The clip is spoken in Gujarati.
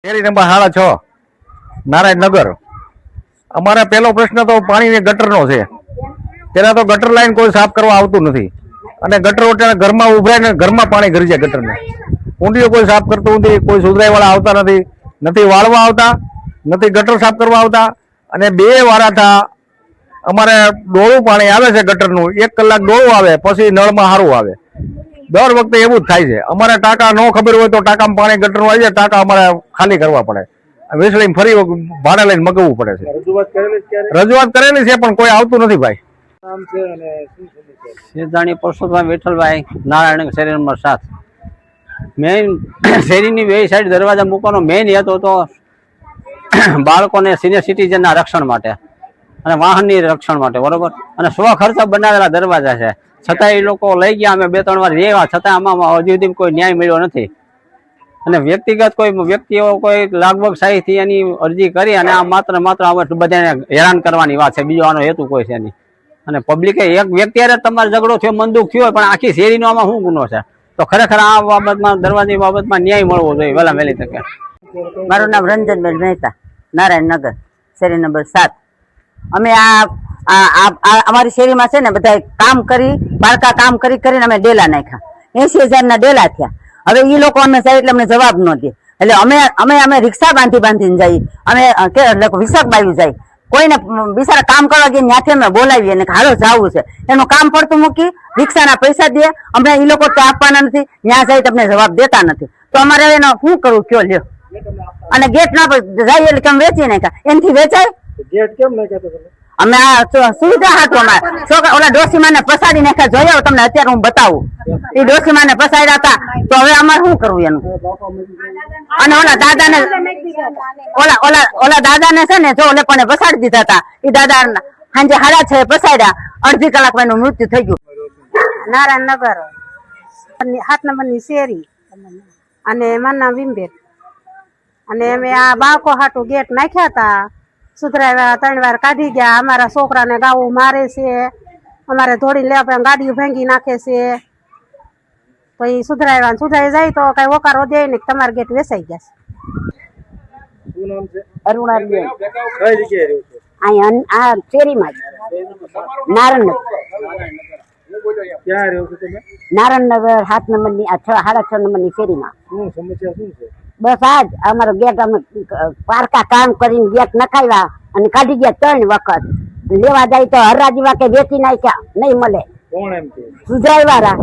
શેરી નંબર 6.5 નારાયણનગર। અમારે પહેલો પ્રશ્ન તો પાણીની ગટરનો છે। તેના તો ગટર લાઈન કોઈ સાફ કરવા આવતું નથી અને ગટર ઓટાને ઘરમાં ઉભરાઈને ઘરમાં પાણી ગરી જાય ગટરને। ઊંડીઓ કોઈ સાફ કરતું નથી, કોઈ સુધરાઈવાળા આવતા નથી, નથી વાળવા આવતા, નથી ગટર સાફ કરવા આવતા। અને 2 વારાથી અમારે ડોળું પાણી આવે છે ગટરનું, 1 કલાક ડોળું આવે પછી નળમાં સારું આવે। દર વખતે એવું જ થાય છે। અમારે ટાંકા ન ખબર હોય તો ટાંકામાં પાણી ગટરનું આવી જાય, ટાંકા અમારે ખાલી કરવા પડે, વેસળીને ફરી ભાડા લઈને મગાવવું પડે છે। રજૂઆત કરેલી છે પણ કોઈ આવતું નથી ભાઈ। સિદ્ધાણી પરસોત્તમ વિઠ્ઠલભાઈ, નારાયણ શેરી નંબર 7। મેઇન શેરીની બે સાઈડ દરવાજા મૂકવાનો મેઇન હેતુ તો બાળકોને સિનિયર સિટીઝનના રક્ષણ માટે અને વાહનની રક્ષણ માટે, બરોબર। અને સ્વ ખર્ચા બનાવેલા દરવાજા છે, છતાં એ લોકો લઈ ગયા। અમે 2-3 વાર રેવા, છતાં આમાં હજુ સુધી કોઈ ન્યાય મળ્યો નથી। અને વ્યક્તિગત કોઈ વ્યક્તિઓ કોઈ લાગવગ સાહીથી એની અરજી કરી અને આ માત્ર બધાને હેરાન કરવાની વાત છે, બીજો આનો હેતુ કોઈ છે નહીં। અને પબ્લિકે એક વ્યક્તિ હારે તમારે ઝઘડો થયો, મન દુઃખ થયો હોય, પણ આખી શેરીનો આમાં શું ગુનો છે? તો ખરેખર આ બાબતમાં દરવાજા બાબતમાં ન્યાય મળવો જોઈએ વહેલા વહેલી તકે। મારું નામ રંજનબેન મહેતા, નારાયણનગર શેરી નંબર 7। અમે અમારી શેરીમાં છે ને બધા કામ કરી, પારકા કામ કરીને અમે ડેલા નાખ્યા, 80,000 ના ડેલા થયા। હવે એ લોકો અમે સાહેબ એટલે અમને જવાબ ન દે, એટલે અમે રિક્ષા બાંધીને જઈએ, અમે વિશાખ બાવી જાય, કોઈને બિચારા કામ કરવા ગયા ત્યાંથી અમે બોલાવીએ ને હાલો જવું છે, એનું કામ પડતું મૂકી રિક્ષાના પૈસા દે, અમને એ લોકો તો આપવાના નથી, ત્યાં જાય તમને જવાબ દેતા નથી। તો અમારે એનો શું કરવું કયો લ્યો? અને ગેટ ના જાય એટલે કેમ વેચી નાખ્યા? એનાથી વેચાય? ગેટ કેમ નાખ્યા? અમે આ સુવિધા હાટું અમારે છોકરા ઓલા ડોસીમાને પસાડી નાખ્યા, જોયા તમને અત્યારે હું બતાવું, એ ડોસીમાને પસાડ્યા હતા, તો હવે અમારે શું કરવું એનું? અને ઓલા દાદાને છે ને જો લોકોને પસાડી દીધા હતા, એ દાદા સાંજે 6:30 પસાડ્યા, અડધી કલાકમાં એનું મૃત્યુ થઈ ગયું। નારાયણનગર 7 નંબરની શેરી, અને મારું નામ વિમબેન। અને અમે આ બાળકો હાટું ગેટ નાખ્યા હતા, સુધરાવ્યા, 3 વાર કાઢી ગયા। અમારા છોકરાને ગાવું મારે છે, અમારે ધોડી લેવા પડે, ગાડીઓ ભાંગી નાખે છે। તો એ સુધરાઈ જાય તો કઈ ઓકારો દે ને તમારા ગેટ વેચાઈ ગયા છે। અરુણાબેન અહીંયા આ શેરીમાં નારાયણનગર 7 નંબરની 6.5 નંબરની શેરીમાં। બસ આજ અમારો ગેટ અમે પારકા કામ કરીને ગેટ નખાવ્યા અને કાઢી ગયા 3 વખત, લેવા જાય તો હરાજી વાકે વેચી નાખ્યા, નહીં મળે, સુધરાઈ વાળા